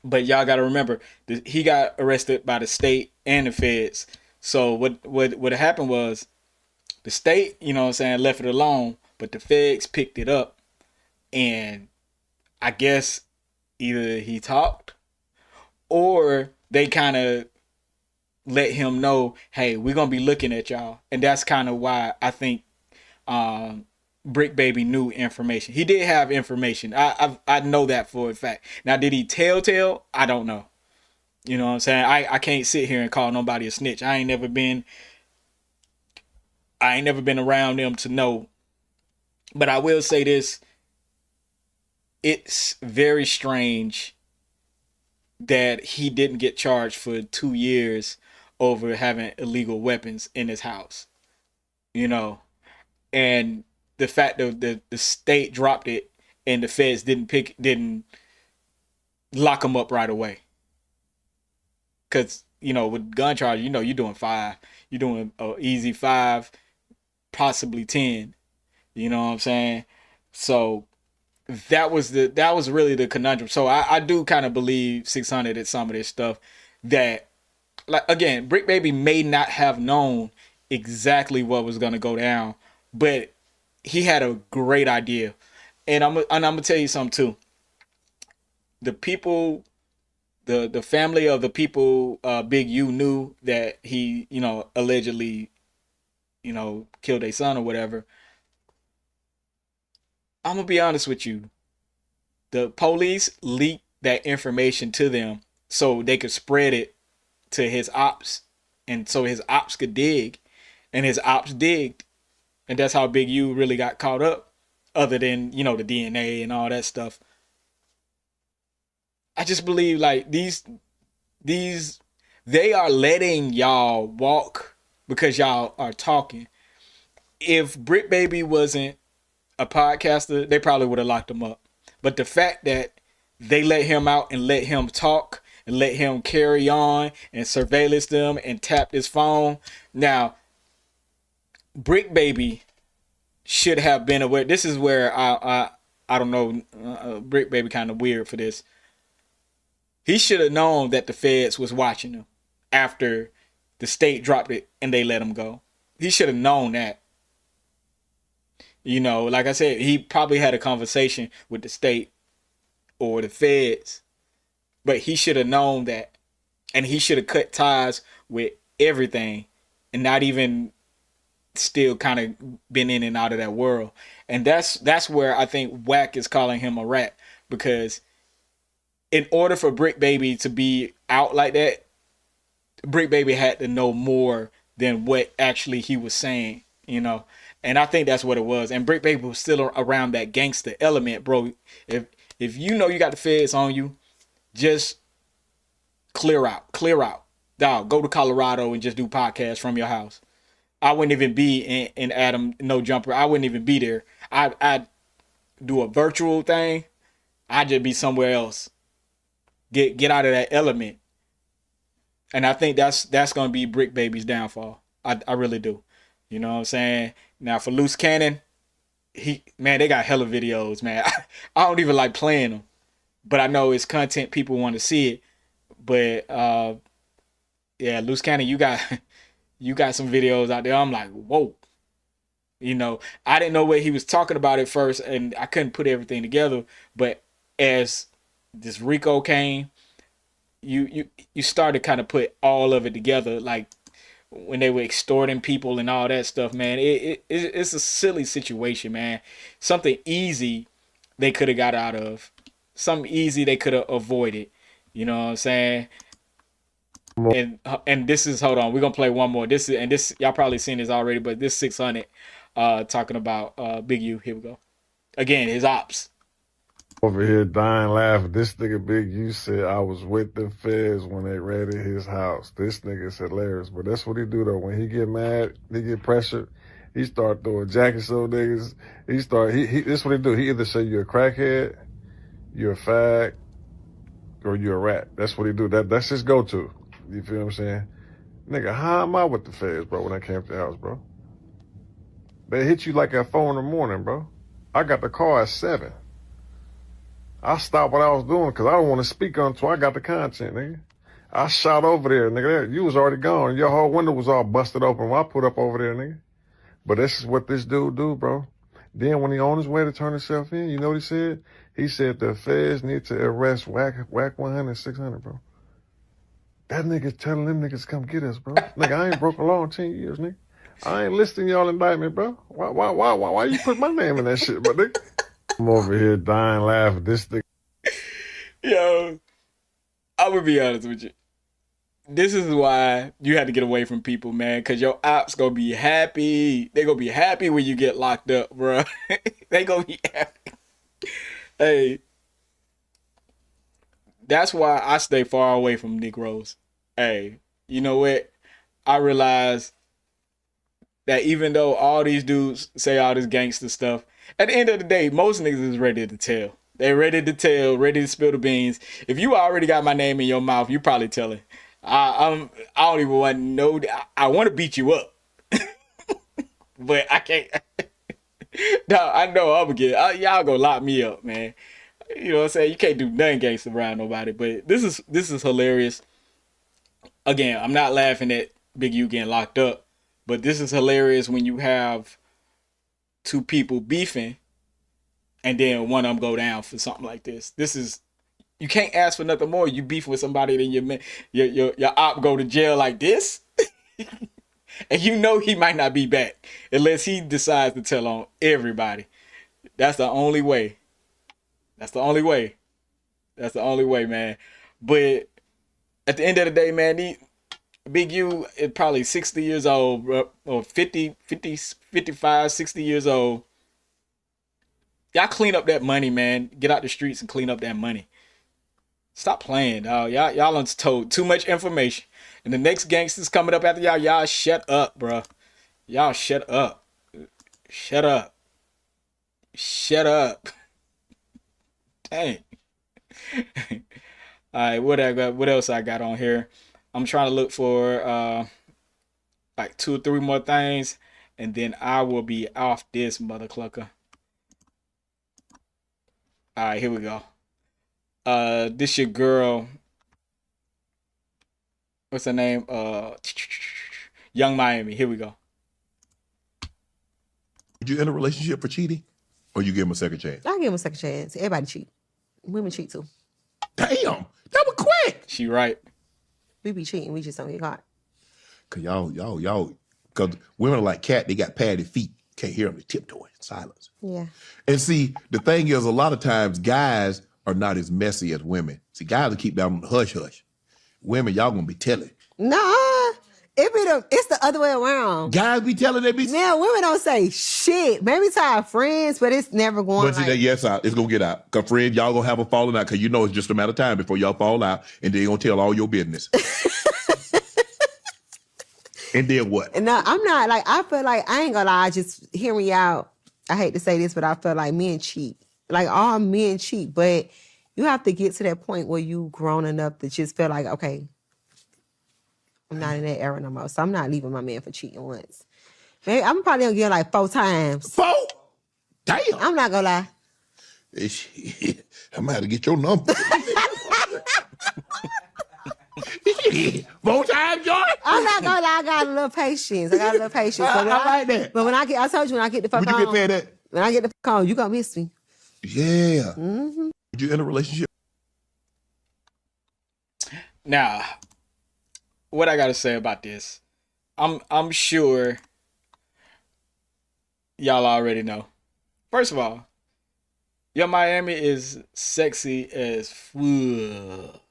Speaker 1: but y'all got to remember he got arrested by the state and the feds. So what happened was the state, you know what I'm saying, left it alone, but the feds picked it up, and I guess either he talked or they kind of let him know, hey, we're gonna be looking at y'all, and that's kind of why I think Brick Baby knew information. He did have information. I know that for a fact. Now, did he tell? I don't know. You know what I'm saying? I can't sit here and call nobody a snitch. I ain't never been around them to know. But I will say this: it's very strange that he didn't get charged for 2 years over having illegal weapons in his house. You know, and the fact that the state dropped it and the feds didn't lock him up right away. Cause you know, with gun charges, you know, you're doing 5, you're doing easy 5, possibly 10. You know what I'm saying? So that was really the conundrum. So I do kind of believe 600 at some of this stuff that, like, again, Brick Baby may not have known exactly what was gonna go down, but he had a great idea. And I'm gonna tell you something too. The people, the family of the people Big U knew that he, you know, allegedly, you know, killed their son or whatever. I'm gonna be honest with you. The police leaked that information to them so they could spread it to his ops, and so his ops could dig, and his ops digged, and that's how Big U really got caught up. Other than, you know, the DNA and all that stuff. I just believe like these they are letting y'all walk because y'all are talking. If Brick Baby wasn't a podcaster, they probably would have locked him up. But the fact that they let him out and let him talk and let him carry on and surveillance them and tap his phone. Now, Brick Baby should have been aware. This is where I don't know. Brick Baby kind of weird for this. He should have known that the feds was watching him after the state dropped it and they let him go. He should have known that. You know, like I said, he probably had a conversation with the state or the feds, but he should have known that, and he should have cut ties with everything and not even still kind of been in and out of that world. And that's where I think Wack is calling him a rat, because in order for Brick Baby to be out like that, Brick Baby had to know more than what actually he was saying, you know. And I think that's what it was. And Brick Baby was still around that gangster element, bro. If you know you got the feds on you, just clear out. Dog, go to Colorado and just do podcasts from your house. I wouldn't even be in Adam No Jumper. I wouldn't even be there. I'd do a virtual thing. I'd just be somewhere else. Get out of that element. And I think that's gonna be Brick Baby's downfall. I really do. You know what I'm saying? Now for Loose Cannon, they got hella videos, man. I don't even like playing them, but I know it's content people want to see it. But yeah, Loose Cannon, you got some videos out there. I'm like, whoa. You know, I didn't know what he was talking about at first, and I couldn't put everything together. But as this Rico came, you started kind of put all of it together, like when they were extorting people and all that stuff, man. It's a silly situation, man. Something easy they could have got out of. Something easy they could have avoided. You know what I'm saying? And this is, hold on, we're gonna play one more. This y'all probably seen this already, but this 600 talking about Big U. Here we go. Again, his ops.
Speaker 18: Over here dying laughing. This nigga Big U said I was with the feds when they raided his house. This nigga's hilarious, but that's what he do though. When he get mad, he get pressured, he start throwing jackets on niggas. This what he do. He either say you're a crackhead, you're a fag, or you're a rat. That's what he do. That's his go-to. You feel what I'm saying? Nigga, how am I with the feds, bro, when I came to the house, bro? They hit you like at 4 in the morning, bro. I got the car at 7. I stopped what I was doing because I don't want to speak until I got the content, nigga. I shot over there, nigga. You was already gone. Your whole window was all busted open when I put up over there, nigga. But this is what this dude do, bro. Then when he on his way to turn himself in, you know what he said? He said the feds need to arrest whack 100, 600, bro. That nigga telling them niggas come get us, bro. Nigga, I ain't broke a law in 10 years, nigga. I ain't listing y'all indictment, bro. Why you put my name in that shit, bro, nigga? I'm over here dying laughing. This thing.
Speaker 1: Yo, I'm gonna be honest with you. This is why you had to get away from people, man, because your ops gonna be happy. They gonna be happy when you get locked up, bro. They gonna be happy. Hey, that's why I stay far away from Negroes. Hey, you know what? I realize that even though all these dudes say all this gangster stuff, at the end of the day, most niggas is ready to tell. They ready to tell, ready to spill the beans. If you already got my name in your mouth, you probably telling. I don't even want to know. I want to beat you up, but I can't. No, I know I'm gonna get. Y'all gonna lock me up, man. You know what I'm saying? You can't do nothing gangster around nobody. But this is hilarious. Again, I'm not laughing at Big U getting locked up, but this is hilarious when you have two people beefing, and then one of them go down for something like this. You can't ask for nothing more. You beef with somebody, then your op go to jail like this, and you know he might not be back unless he decides to tell on everybody. That's the only way. That's the only way. That's the only way, man. But at the end of the day, man, Big U is probably 60 years old, bro, or 50, 55, 60 years old. Y'all clean up that money, man. Get out the streets and clean up that money. Stop playing, dog. Y'all done told too much information. And the next gangsters coming up after y'all, y'all shut up, bro. Y'all shut up. Shut up. Shut up. Dang. Alright, what else I got on here? I'm trying to look for like 2 or 3 more things, and then I will be off this mother clucker. Alright, here we go. This your girl. What's her name? Young Miami. Here we go.
Speaker 19: Would you end a relationship for cheating? Or you give him a second chance?
Speaker 20: I give him a second chance. Everybody cheat. Women cheat too.
Speaker 19: Damn, that was quick.
Speaker 1: She right.
Speaker 20: We be cheating. We just don't get caught.
Speaker 19: Cause y'all, cause women are like cat. They got padded feet. Can't hear them. They tiptoe in silence.
Speaker 20: Yeah.
Speaker 19: And see, the thing is, a lot of times guys are not as messy as women. See, guys will keep down on the hush hush. Women, y'all gonna be telling.
Speaker 20: Nah, it's the other way around.
Speaker 19: Guys be telling they be.
Speaker 20: Now women don't say shit. Maybe to our friends, but it's never going.
Speaker 19: But see that yes out, it's gonna get out. Cause friends, y'all gonna have a falling out. Cause you know it's just a matter of time before y'all fall out, and they gonna tell all your business. And then what?
Speaker 20: No, I'm not like. I feel like I ain't gonna lie. Just hear me out. I hate to say this, but I feel like men cheat. Like all men cheat, but you have to get to that point where you grown enough to just feel like, okay, I'm not in that era no more. So I'm not leaving my man for cheating once. Maybe I'm probably gonna get like 4 times.
Speaker 19: 4? Damn.
Speaker 20: I'm not gonna lie.
Speaker 19: I'm gonna have to get your number. 4 times, Joy?
Speaker 20: I'm not gonna lie. I got a little patience. So
Speaker 19: I like that.
Speaker 20: But when I told you when I get the fuck
Speaker 19: Would you
Speaker 20: on.
Speaker 19: get paid that?
Speaker 20: When I get the fuck on, you gonna miss me.
Speaker 19: Yeah.
Speaker 20: Mm-hmm.
Speaker 19: Would you end a relationship?
Speaker 1: Now, what I gotta say about this, I'm sure y'all already know. First of all, Young Miami is sexy as fuck.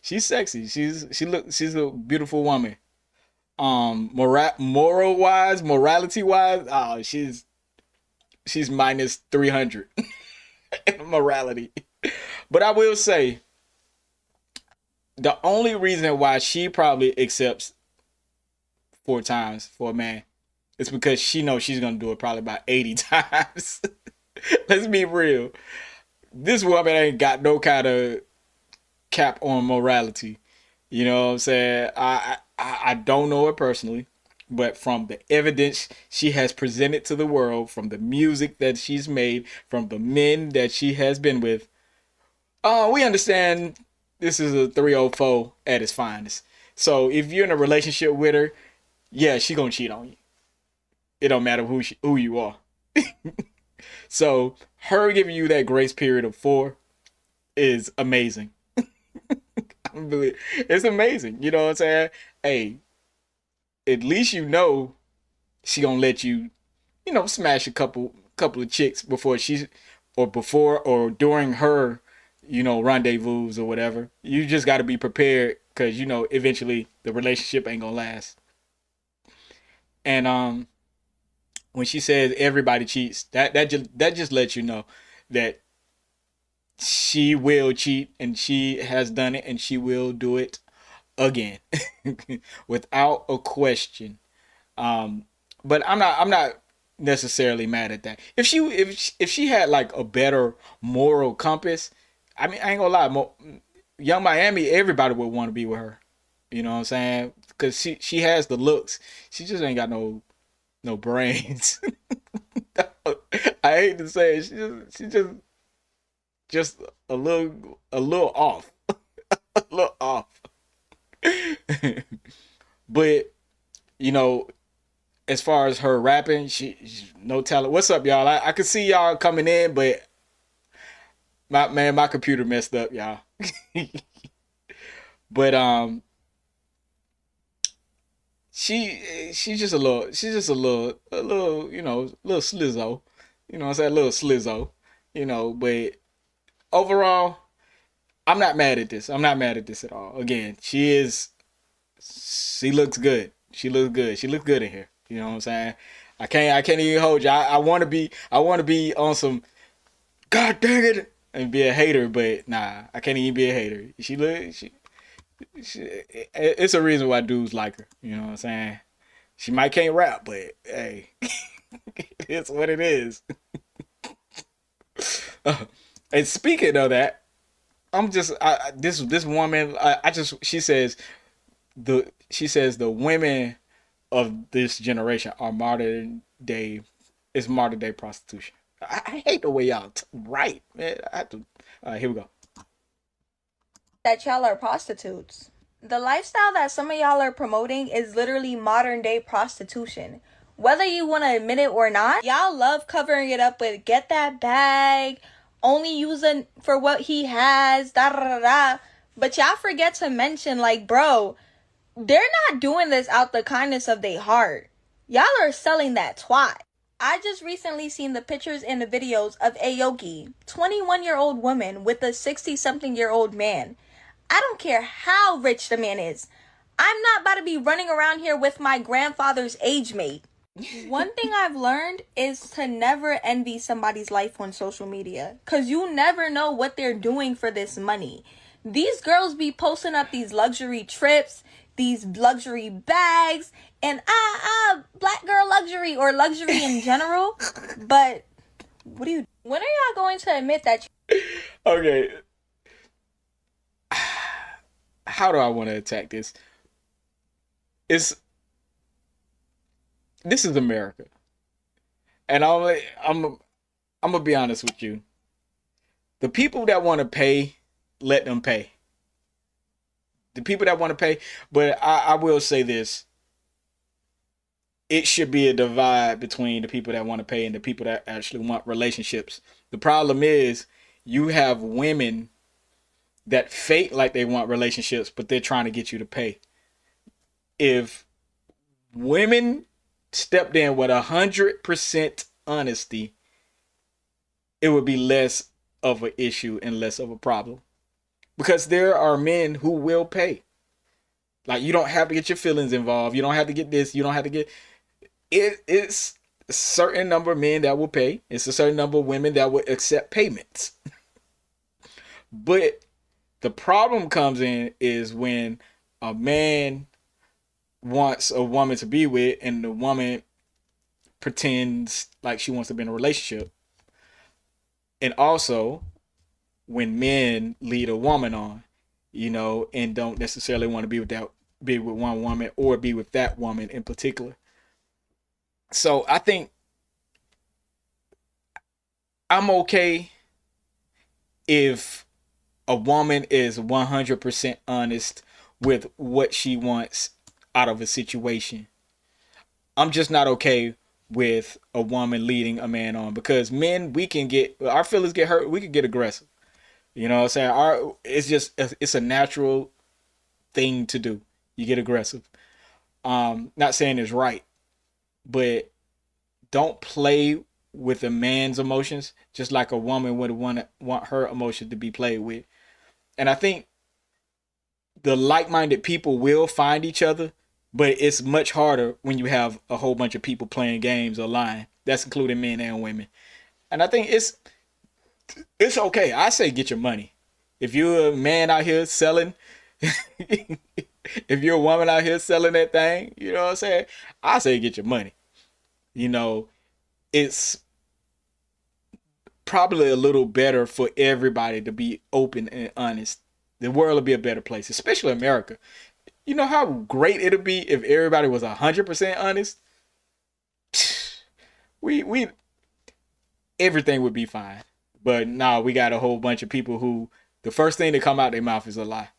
Speaker 1: She's sexy. She's a beautiful woman. Morality wise, oh, she's minus 300 in morality. But I will say, the only reason why she probably accepts 4 times for a man is because she knows she's gonna do it probably about 80 times. Let's be real. This woman ain't got no kind of cap on morality. You know what I'm saying? I don't know her personally, but from the evidence she has presented to the world, from the music that she's made, from the men that she has been with, we understand this is a 304 at its finest. So if you're in a relationship with her, yeah, she gonna cheat on you. It don't matter who you are. So her giving you that grace period of 4 is amazing. It's amazing. You know what I'm saying? Hey, at least you know she gonna let you, smash a couple of chicks before or during her, rendezvous or whatever. You just got to be prepared because eventually the relationship ain't gonna last. And when she says everybody cheats, that just lets you know that she will cheat, and she has done it, and she will do it again without a question. But I'm not necessarily mad at that. If she had like a better moral compass, I mean, I ain't gonna lie, Young Miami, everybody would want to be with her. You know what I'm saying? Because she has the looks. She just ain't got no brains. I hate to say it. She just a little off. A little off. But as far as her rapping, she's no talent. What's up, y'all? I could see y'all coming in, but my computer messed up, y'all. But she's just a little little slizzo. You know what I'm saying? A little slizzo. But overall, I'm not mad at this. I'm not mad at this at all. Again, she looks good. She looks good. She looks good in here. You know what I'm saying? I can't even hold you. I want to be on some God dang it and be a hater, but nah, I can't even be a hater. It's a reason why dudes like her. You know what I'm saying? She might can't rap, but hey, it's what it is. And speaking of that, this woman. She says the women of this generation are modern day prostitution. I hate the way y'all write, man. I have to. Here we go.
Speaker 21: That y'all are prostitutes. The lifestyle that some of y'all are promoting is literally modern day prostitution. Whether you want to admit it or not, y'all love covering it up with get that bag, only using for what he has, da da da da. But y'all forget to mention, like, bro, they're not doing this out the kindness of their heart. Y'all are selling that twat. I just recently seen the pictures and the videos of Aoki, 21-year-old woman with a 60-something-year-old man. I don't care how rich the man is. I'm not about to be running around here with my grandfather's age mate. One thing I've learned is to never envy somebody's life on social media, because you never know what they're doing for this money. These girls be posting up these luxury trips, these luxury bags, and black girl luxury or luxury in general. But when are y'all going to admit that
Speaker 1: Okay. How do I want to attack this? This is America. And I'm gonna be honest with you. The people that want to pay, let them pay. The people that want to pay, but I will say this. It should be a divide between the people that want to pay and the people that actually want relationships. The problem is you have women that fake like they want relationships, but they're trying to get you to pay. If women stepped in with 100% honesty, it would be less of an issue and less of a problem. Because there are men who will pay. Like, you don't have to get your feelings involved. You don't have to get this. You don't have to get it's a certain number of men that will pay. It's a certain number of women that will accept payments. But the problem comes in is when a man wants a woman to be with and the woman pretends like she wants to be in a relationship. And also when men lead a woman on, you know, and don't necessarily want to be with one woman or be with that woman in particular. So I think I'm okay if a woman is 100% honest with what she wants out of a situation. I'm just not okay with a woman leading a man on, because men, we can get, our feelings get hurt, we can get aggressive. You know what I'm saying? It's a natural thing to do. You get aggressive. Not saying it's right, but don't play with a man's emotions just like a woman would want her emotions to be played with. And I think the like-minded people will find each other, but it's much harder when you have a whole bunch of people playing games or lying. That's including men and women. And I think it's okay. I say get your money. If you're a man out here selling, if you're a woman out here selling that thing, you know what I'm saying? I say get your money. You know, it's probably a little better for everybody to be open and honest. The world will be a better place, especially America. You know how great it'll be if everybody was 100% honest? We everything would be fine. But now we got a whole bunch of people who the first thing that come out their mouth is a lie.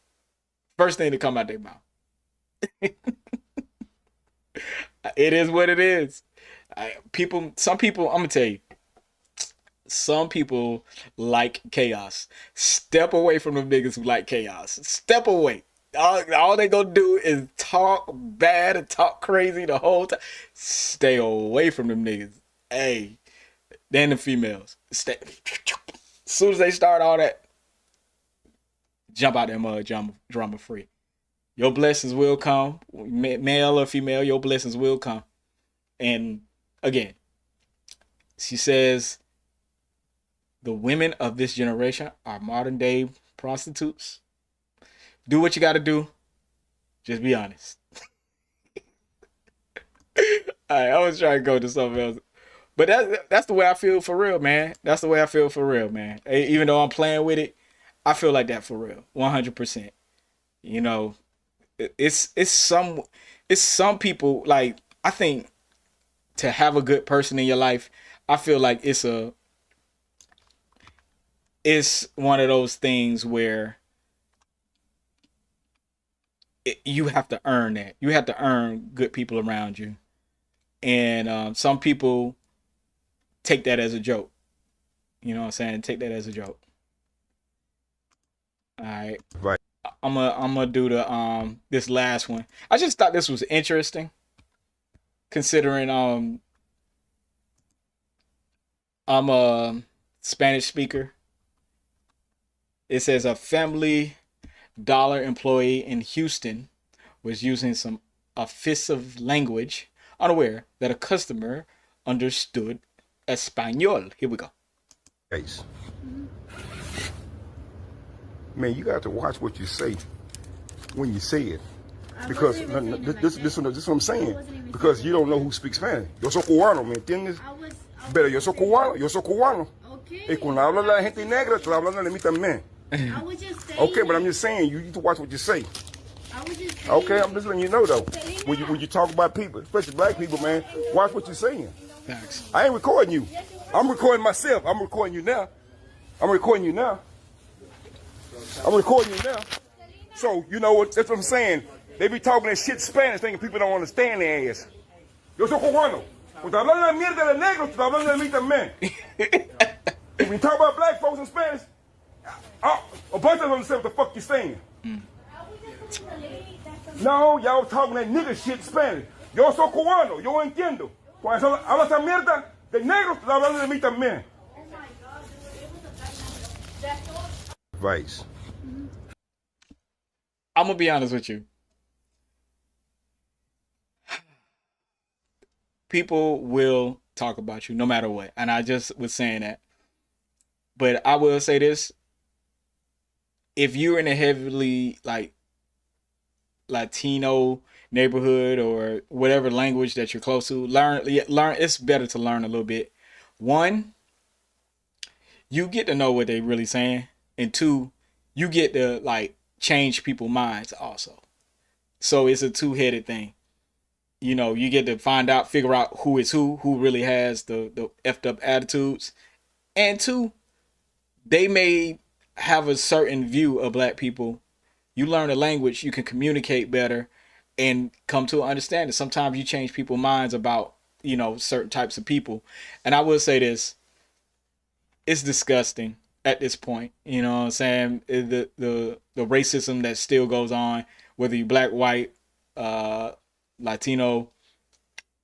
Speaker 1: First thing that come out their mouth. It is what it is. Some people, I'm gonna tell you, some people like chaos. Step away from them niggas who like chaos. Step away. All they gonna do is talk bad and talk crazy the whole time. Stay away from them niggas. Hey, then the females. As soon as they start all that, jump out that mud, drama free. Your blessings will come. Male or female, your blessings will come. And again, she says, the women of this generation are modern day prostitutes. Do what you got to do. Just be honest. Alright, I was trying to go to something else. But that's the way I feel for real, man. That's the way I feel for real, man. Even though I'm playing with it, I feel like that for real. 100%. You know, it's some people, like, I think to have a good person in your life, I feel like it's one of those things where you have to earn that. You have to earn good people around you. And some people take that as a joke. You know what I'm saying? Take that as a joke. All right.
Speaker 3: Right.
Speaker 1: I'm gonna do the this last one. I just thought this was interesting, considering I'm a Spanish speaker. It says a Family Dollar employee in Houston was using some offensive language, unaware that a customer understood Espanol. Here we go.
Speaker 3: Case. Man, you got to watch what you say when you say it, because this is what I'm saying. Because you don't know who speaks Spanish. Yo soy cubano, ¿me entiendes? Pero yo soy cubano. Y cuando habla la gente negra, te hablando de mí también. Okay, but I'm just saying, you need to watch what you say. Okay, I'm just letting you know though. When you talk about people, especially black people, man, watch what you're saying.
Speaker 1: Thanks.
Speaker 3: I ain't recording you. I'm recording myself. I'm recording you now. So, you know what? That's what I'm saying. They be talking that shit Spanish, thinking people don't understand their ass. Yo soy cubano. Cuando hablando de mierda de negros, te hablando de mí también. When you talk about black folks in Spanish, a bunch of them understand what the fuck you're saying. No, y'all talking that nigga shit Spanish. Yo soy cubano, yo entiendo. Cuando hablas esa mierda de negros, te hablando de mí también. Advice.
Speaker 1: I'm gonna be honest with you. People will talk about you no matter what, and I just was saying that. But I will say this: if you're in a heavily like Latino neighborhood or whatever language that you're close to, learn. It's better to learn a little bit. One, you get to know what they really saying, and two, you get to like change people's minds also. So it's a two-headed thing. You know, you get to find out, figure out who is who really has the effed up attitudes, and two, they may have a certain view of black people. You learn the language, you can communicate better and come to an understanding. Sometimes you change people's minds about, you know, certain types of people. And I will say this, it's disgusting at this point. You know what I'm saying? The racism that still goes on, whether you black, white, Latino,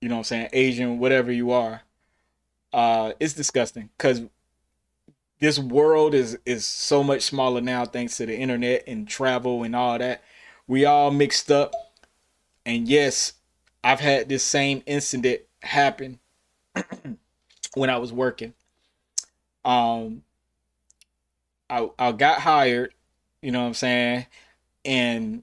Speaker 1: you know what I'm saying, Asian, whatever you are. It's disgusting because this world is so much smaller now thanks to the internet and travel and all that. We all mixed up. And yes, I've had this same incident happen when I was working. I got hired, you know what I'm saying? And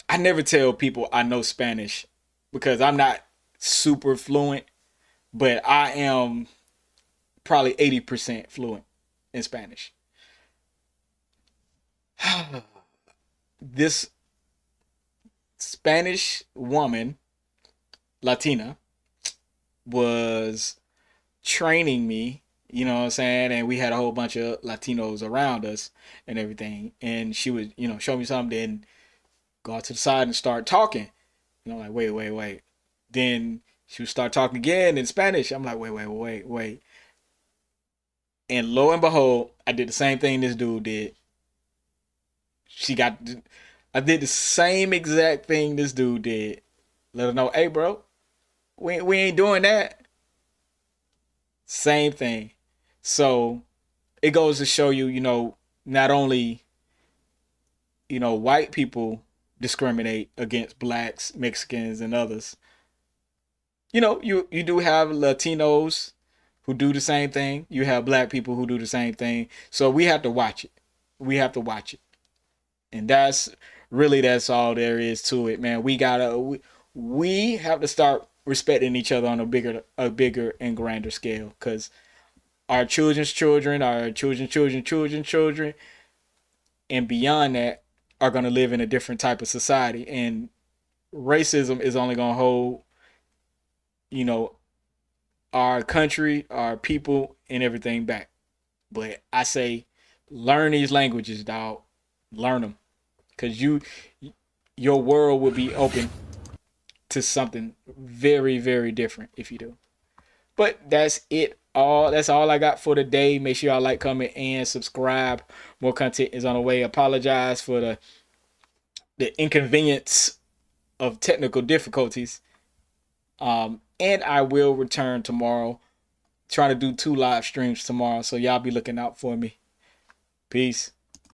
Speaker 1: I never tell people I know Spanish because I'm not super fluent, but I am probably 80% fluent in Spanish. This Spanish woman, Latina, was training me, you know what I'm saying? And we had a whole bunch of Latinos around us and everything. And she would, you know, show me something, then go out to the side and start talking. You know, like, wait. Then she would start talking again in Spanish. I'm like, wait. And lo and behold, I did the same thing this dude did. I did the same exact thing this dude did. Let her know, hey, bro, we ain't doing that. Same thing. So it goes to show you, you know, not only, you know, white people discriminate against blacks, Mexicans, and others. You know, you do have Latinos who do the same thing. You have black people who do the same thing. So we have to watch it. We have to watch it. And that's all there is to it, man. We have to start respecting each other on a bigger and grander scale, because our children's children, our children's children, and beyond that are going to live in a different type of society. And racism is only going to hold, you know, our country, our people, and everything back. But I say, learn these languages, dog. Learn them, because your world will be open to something very, very different if you do. But that's it. That's all I got for today. Make sure y'all like, comment, and subscribe. More content is on the way. Apologize for the inconvenience of technical difficulties. And I will return tomorrow. Trying to do 2 live streams tomorrow, so y'all be looking out for me. Peace.